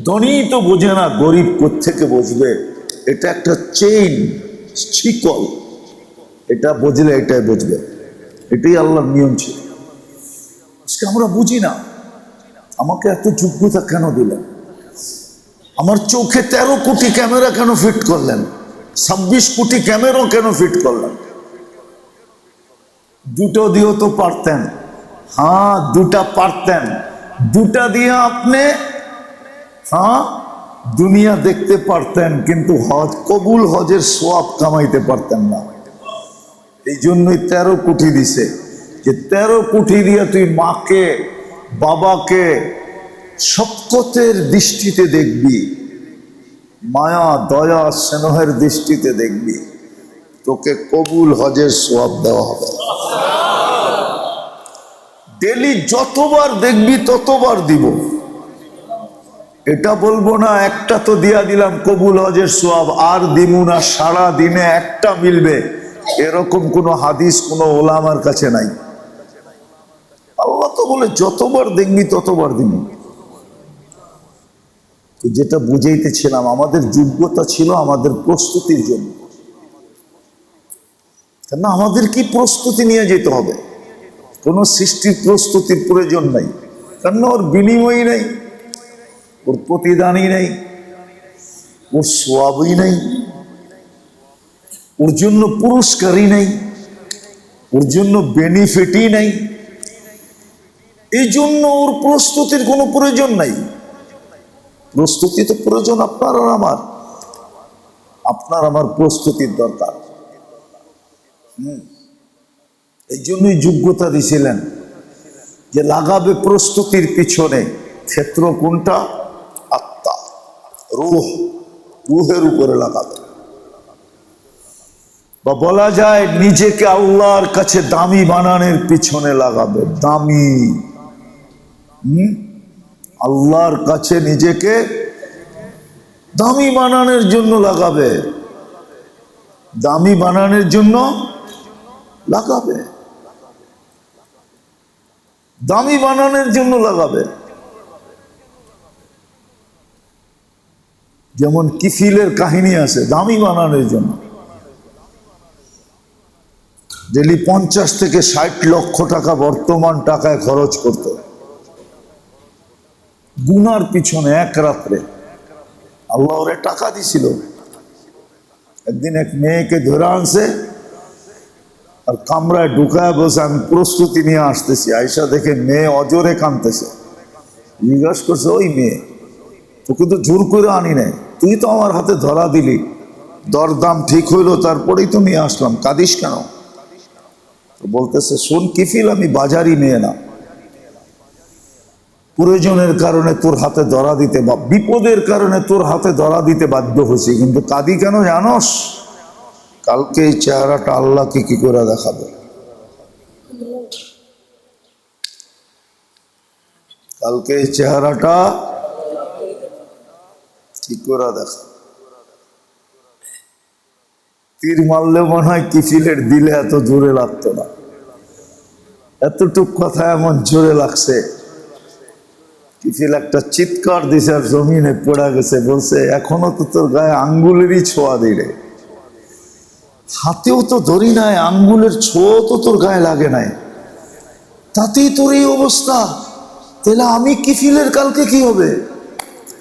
ধনী তো বোঝে না, গরিব কোত্থেকে বুঝবে? এটা একটা চেইন, শিকল। এটা বুঝলে এটাই বুঝবে, এটাই আল্লাহর নিয়ম ছিল। আজকে আমরা বুঝি না। আমাকে এত যোগ্যতা কেন দিলেন? আমার চোখে 13 কোটি ক্যামেরা কেন ফিট করলেন? 26 কোটি ক্যামেরা কেন ফিট করলেন? দুটো দিয়েও তো পারতেন। হ্যাঁ, দুটা পারতেন। দুটা দিয়ে আপনি দুনিয়া দেখতে পারতেন, কিন্তু হজ, কবুল হজের সওয়াব কামাইতে পারতেন না। এই জন্যই 13 কোটি দিছে, যে 13 কোটি দিয়ে তুই মাকে বাবাকে শফকতের দৃষ্টিতে দেখবি, মায়া দয়া স্নেহের দৃষ্টিতে দেখবি, তোকে কবুল হজের সওয়াব দেওয়া হবে। ডেলি যতবার দেখবি ততবার দিব। এটা বলবো না একটা তো দিয়া দিলাম কবুল হজের সওয়াব, আর দিমু না, সারা দিনে একটা মিলবে, এরকম কোন হাদিস কোন ওলামার কাছে নাই। আল্লাহ তো বলে যতবার দেখবি ততবার দিব। যেটা বুঝাইতেছিলাম, আমাদের যোগ্যতা ছিল আমাদের প্রস্তুতির জন্য। কেন আমাদের কি প্রস্তুতি নিয়ে যেতে হবে? কোন সৃষ্টির প্রস্তুতির প্রয়োজন নাই, কেন ওর বিনিময়ই নাই, ওর প্রতিদানই নাই, ওর সওয়াবই নাই, ওর জন্য পুরস্কারই নাই, ওর জন্য বেনিফিটই নাই। এই জন্য ওর প্রস্তুতির কোনো প্রয়োজন নাই। প্রস্তুতি তো প্রয়োজন আপনার আর আমার, আপনার আমার প্রস্তুতির দরকার। এই জন্যই যোগ্যতা দিয়েছিলেন যে লাগাবে প্রস্তুতির পিছনে। ক্ষেত্র কোনটা? আত্মা, রূহ, রূহের উপরে লাগাবে। বা বলা যায় নিজেকে আল্লাহর কাছে দামি বানানোর পিছনে লাগাবে। দামি, আল্লাহর কাছে নিজেকে দামি বানানোর জন্য লাগাবে, দামি বানানোর জন্য লাগাবে, দামি বানানোর জন্য লাগাবে। যেমন কিফিলের কাহিনী আছে, দামি বানানোর জন্য। ডেলি 50 থেকে 60 লক্ষ টাকা বর্তমান টাকায় খরচ করত গুনার পিছনে এক রাত্রে। আল্লাহ ওরে টাকা দিছিল। একদিন এক মেয়েকে ধরে আনছে আর কামরায় ঢুকায় বসে, আমি প্রস্তুতি নিয়ে আসতেছি। আয়সা দেখে মেয়ে অজরে কাঁদতেছে। জিজ্ঞাসা করছে, ওই মেয়ে, তোকে তো জোর করে আনি নাই, তুই তো আমার হাতে ধরা দিলি, দরদাম ঠিক হইলো তারপরেই তো নিয়ে আসলাম, কাঁদিস কেন? বলতেছে, শোন কিফিল, আমি বাজারি মেয়ে না, প্রয়োজনের কারণে তোর হাতে ধরা দিতে বা বিপদের কারণে তোর হাতে ধরা দিতে বাধ্য হয়েছি, কিন্তু কাঁদি কেন জানোস? কালকে এই চেহারাটা আল্লাহকে কি করে দেখাবে? কালকে এই চেহারাটা কি করে দেখা? তীর মারলে মনে হয় কিফিলের দিলে এত জোরে লাগতো না। এতটুক কথা এমন জোরে লাগছে, কিফিল একটা চিৎকার দিছে আর জমিনে পড়া গেছে। বলছে এখনো তো তোর গায়ে আঙ্গুলেরই ছোঁয়া দিই রে, হাতেও তো ধরি নাই, আঙ্গুলের ছোঁয়া তো তোর গায়ে লাগে নাই, তাতেই তোর এই অবস্থা। তাহলে আমি কিফিলের কালকে কি হবে?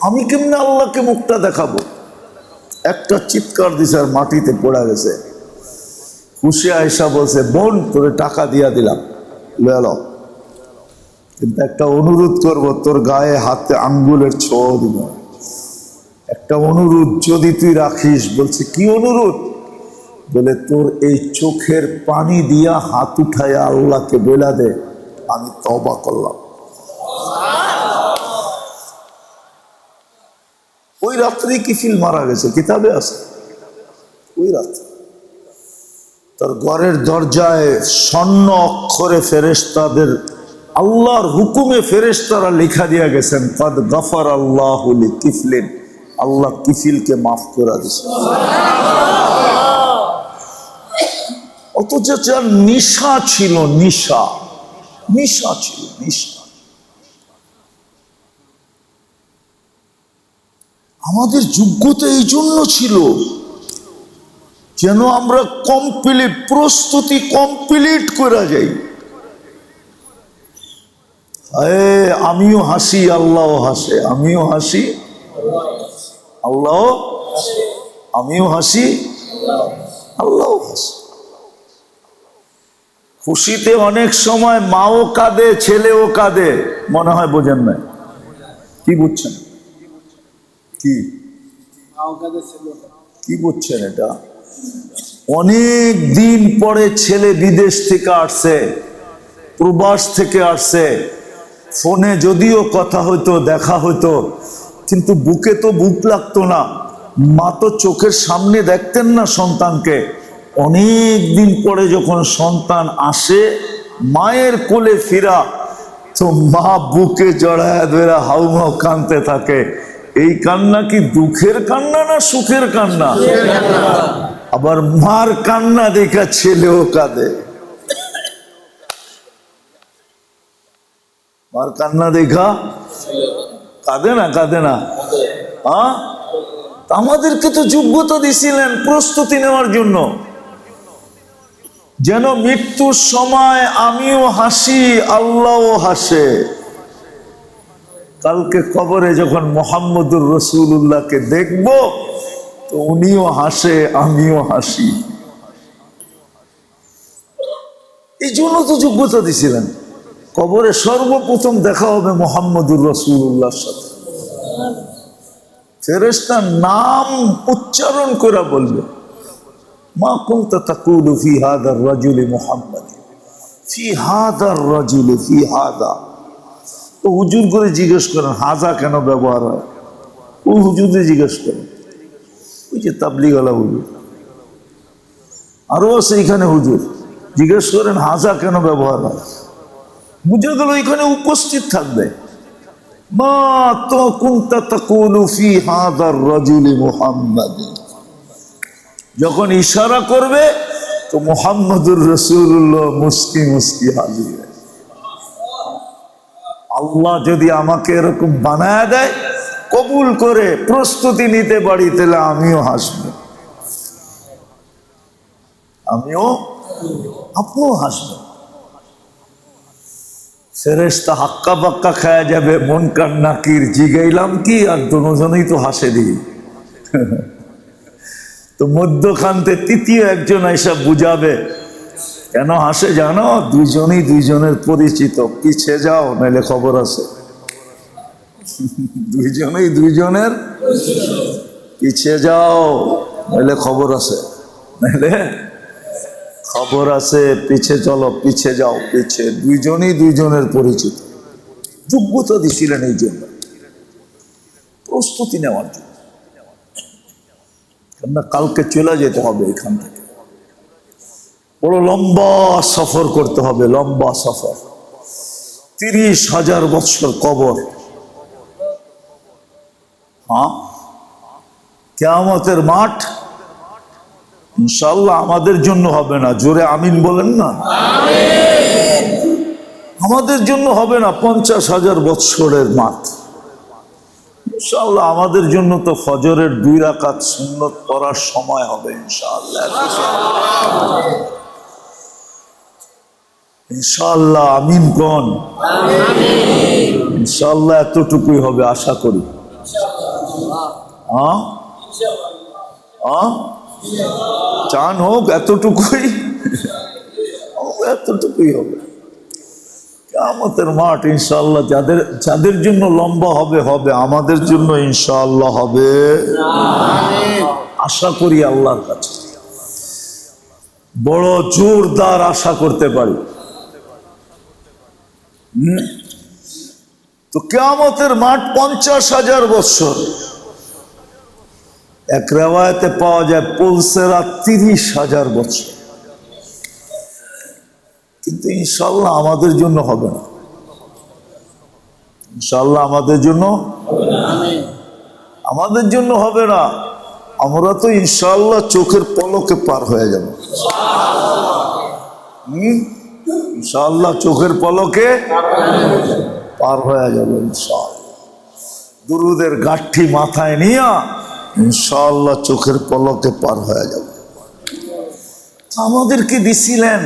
আমি কেমনে আল্লাহকে মুখটা দেখাবো? একটা চিৎকার দিছে আর মাটিতে পড়া গেছে। খুশি আয়সা বলছে বোন তোরে টাকা দিয়া দিলাম, লো, কিন্তু একটা অনুরোধ করব, তোর গায়ে হাতে আঙ্গুলের ছোঁয়া দিব, একটা অনুরোধ যদি তুই রাখিস। বলছে কি অনুরোধ? বলে তোর এই চোখের পানি দিয়া হাত উঠাইয়া আল্লাহকে বলা দে আমি তওবা করলাম। ওই রাত্রেই কিফিল মারা গেছে, কিতাবে আছে। ওই রাত্রে তার ঘরের দরজায় স্বর্ণ অক্ষরে ফেরেশতাদের আল্লাহর হুকুমে ফেরেশতারা লেখা দিয়া গেছেন কদ গফর আল্লাহু লিকিফলিন, আল্লাহ কিফিলকে মাফ করে দিয়েছে। অথচ যার নিশা ছিল, নিশা ছিল, নিশা। আমাদের যোগ্যতা এই জন্য ছিল যেন আমরা প্রস্তুতি কমপ্লিট করে যাই। আমিও হাসি, আল্লাহ হাসে, আমিও হাসি, আল্লাহ, আমিও হাসি, আল্লাহ হাসে। খুশিতে অনেক সময় মাও কাঁদে, ছেলেও কাঁদে, মনে হয় বোঝেন না। কি বুঝছেন? কি বুঝছেন এটা? অনেক দিন পরে ছেলে বিদেশ থেকে আসছে, প্রবাস থেকে আসছে, ফোনে যদিও কথা হইতো, দেখা হইতো, কিন্তু বুকে তো বুক লাগতো না। মা তো চোখের সামনে দেখতেন না সন্তানকে। অনেক দিন পরে যখন সন্তান আসে, মায়ের কোলে ফিরা, তো মা বুকে জড়ায় ধরে হাউমাউ কাঁদতে থাকে। এই কান্না কি দুঃখের কান্না না সুখের কান্না? আবার মার কান্না দেখা ছেলেও কাঁদে, মার কান্না দেখা কাঁদে না, কাঁদে না? হ্যাঁ, আমাদেরকে তো যোগ্যতা দিছিলেন প্রস্তুতি নেওয়ার জন্য, যেন মৃত্যুর সময় আমিও হাসি, আল্লাহও হাসে। কালকে কবরে যখন মুহাম্মদুর রাসূলুল্লাহকে দেখব, তো উনিও হাসে, আমিও হাসি। এই জন্য তো যোগ্যতা দিছিলেন। কবরে সর্বপ্রথম দেখা হবে মুহাম্মদুর রাসূলুল্লাহর সাথে। ফেরেশতা নাম উচ্চারণ করে বলবে মা কুনতা তাকুলু ফি হাযার রাজুলি মুহাম্মাদ, ফি হাযার রাজুলি, ফি হাযা। তো হুজুর করে জিজ্ঞেস করেন হাজা কেন ব্যবহার হয়, ও হুজুরে জিজ্ঞেস করেন। ওই যে তাবলীগওয়ালা হুজুর, আরো আছে এখানে হুজুর, জিজ্ঞেস করেন হাজা কেন ব্যবহার হয়। বুঝে গেল এখানে উপস্থিত থাকবে মা তো কুনতা তাকুলু ফি হাযার রাজুলি মুহাম্মাদ। যখন ইশারা করবে তো মুহাম্মদুর রাসূলুল্লাহ মুস্কি মুস্কি হাজির। আল্লাহ যদি আমাকে এরকম বানায় দেয়, কবুল করে প্রস্তুতি নিতে পারি, তাহলে আমিও হাসবো, আমিও, আপনিও হাসবেন। ফেরেশতা হাক্কা বাক্কা খায়া যাবে, মুনকার নাকির জিগাইলাম কি, আর দুজনেই তো হাসে দিই। তো মধ্যখানতে তৃতীয় একজন এসে বুঝাবে কেন হাসে জানো, দুইজনই দুইজনের পরিচিত, পিছে যাও নাইলে খবর আছে। দুইজনই দুইজনের পিছে যাও নাইলে খবর আছে, নাইলে খবর আছে, পিছে চলো, পিছে যাও, পিছে। দুইজনই দুইজনের পরিচিত। যোগ্যতা দিছিলেন এই জন্য, প্রস্তুতি নেওয়ার জন্য। কেননা কালকে চলে যেতে হবে এখান থেকে, বড় লম্বা সফর করতে হবে, লম্বা সফর। 30,000 বছর কবর। হ্যাঁ, কিয়ামতের মাঠ ইনশাআল্লাহ আমাদের জন্য হবে না, জোরে আমিন বলেন না। আমাদের জন্য হবে না 50,000 বৎসরের মাঠ। ইনশাআল্লাহ আমাদের জন্য তো ফজরের 2 রাকাত সুন্নত পড়ার সময় হবে ইনশাআল্লাহ। ইনশাআল্লাহ আমিন কোন ইনশাআল্লাহ এতটুকুই হবে আশা করি। চান হোক এতটুকুই, এতটুকুই হবে। কিয়ামতের মাঠ ইনশাআল্লাহ যাদের জন্য লম্বা হবে হবে, আমাদের জন্য ইনশাআল্লাহ হবে আশা করি। আল্লাহর কাছে বড় জোরদার আশা করতে পারি। তো কিয়ামতের মাঠ 50,000 বৎসর। এক রিওয়ায়াতে পাওয়া যায় পৌলসেরা 30,000 বছর। কিন্তু ইনশাআল্লাহ আমাদের জন্য হবে না, ইনশাআল্লাহ আমাদের জন্য হবে না। আমরা তো ইনশাআল্লাহ চোখের পলকে পার হয়ে যাব। ইনশাআল্লাহ চোখের পলকে পার হয়ে যাব ইনশাআল্লাহ। দুরুদের গাঠি মাথায় নিয়ে ইনশাআল্লাহ চোখের পলকে পার হয়ে যাব। আমাদেরকে দিছিলেন,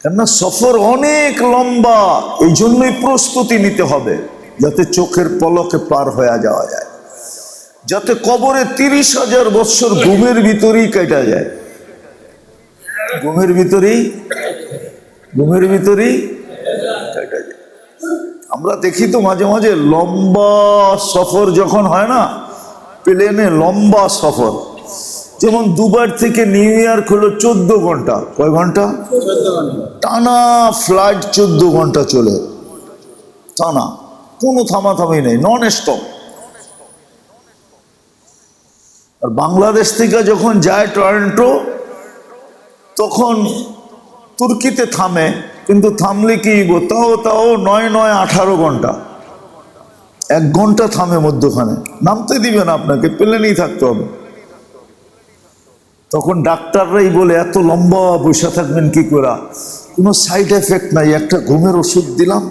কেননা সফর অনেক লম্বা, এই জন্যই প্রস্তুতি নিতে হবে যাতে চোখের পলকে পার হয়ে যাওয়া যায়, যাতে কবরে 30,000 বৎসর ঘুমের ভিতরেই কেটে যায়। ঘুমের ভিতরেই কেটে যায়। আমরা দেখি তো মাঝে মাঝে লম্বা সফর যখন হয় না, প্লেনে লম্বা সফর, যেমন দুবাই থেকে নিউ ইয়র্ক হলো 14 ঘন্টা। কয় ঘন্টা? টানা ফ্লাইট 14 ঘন্টা চলে, টানা, কোনো থামাথামি নেই, নন স্টপ। আর বাংলাদেশ থেকে যখন যায় টরন্টো, তখন তুর্কিতে থামে, কিন্তু থামলে কি তাও 9 18 ঘন্টা, 1 ঘন্টা থামে মধ্যখানে, নামতে দিবে না আপনাকে, প্লেনেই থাকতে হবে। তখন ডাক্তাররাই বলে এত লম্বা বসে থাকবেন কি করে, কোনো সাইড এফেক্ট নাই, একটা ঘুমের ওষুধ দিলাম,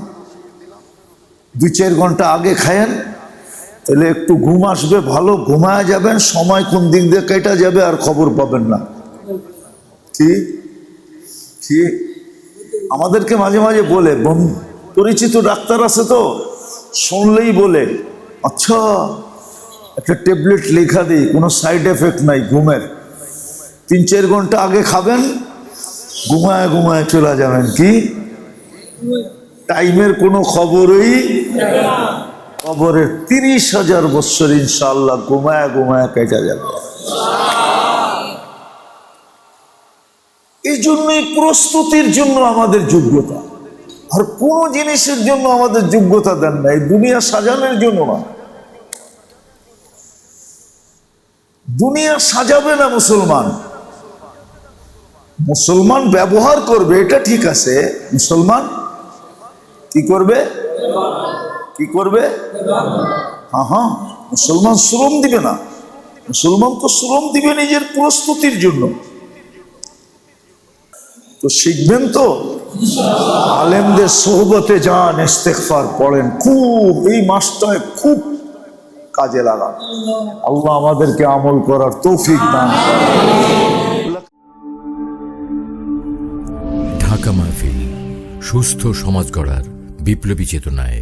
2-4 ঘন্টা আগে খায়েন, তাহলে একটু ঘুম আসবে, ভালো ঘুমায় যাবেন, সময় কোন দিক দিয়ে কেটে যাবে আর খবর পাবেন না। কি আমাদেরকে মাঝে মাঝে বলে, পরিচিত ডাক্তার আছে তো, শুনলেই বলে আচ্ছা একটা ট্যাবলেট লেখা দিই, কোনো সাইড এফেক্ট নাই ঘুমের, 3-4 ঘন্টা আগে খাবেন, ঘুমায় ঘুমায় চলে যাবেন। কি টাইমের কোনো খবরই, খবরের 30,000 বৎসর ইনশাআল্লাহ ঘুমায় ঘুমায় কেটে যাবে। এই জন্যই প্রস্তুতির জন্য আমাদের যোগ্যতা, আর কোন জিনিসের জন্য আমাদের যোগ্যতা দেন না, এই দুনিয়া সাজানোর জন্য না। দুনিয়া সাজাবে না মুসলমান ব্যবহার করবে, এটা ঠিক আছে। মুসলমান কি করবে? হ্যাঁ, মুসলমান শ্রম দিবে না, মুসলমান তো শ্রম দিবে নিজের প্রস্তুতির জন্য। তো শিখবেন তো, আলেমদের সোহবতে যান, ইস্তেগফার পড়েন, খুব এই মাসটায় খুব কাজে লাগান। আল্লাহ আমাদেরকে আমল করার তৌফিক দান করেন। ঢাকা মাহফিল, সুস্থ সমাজ গড়ার বিপ্লবী চেতনায়।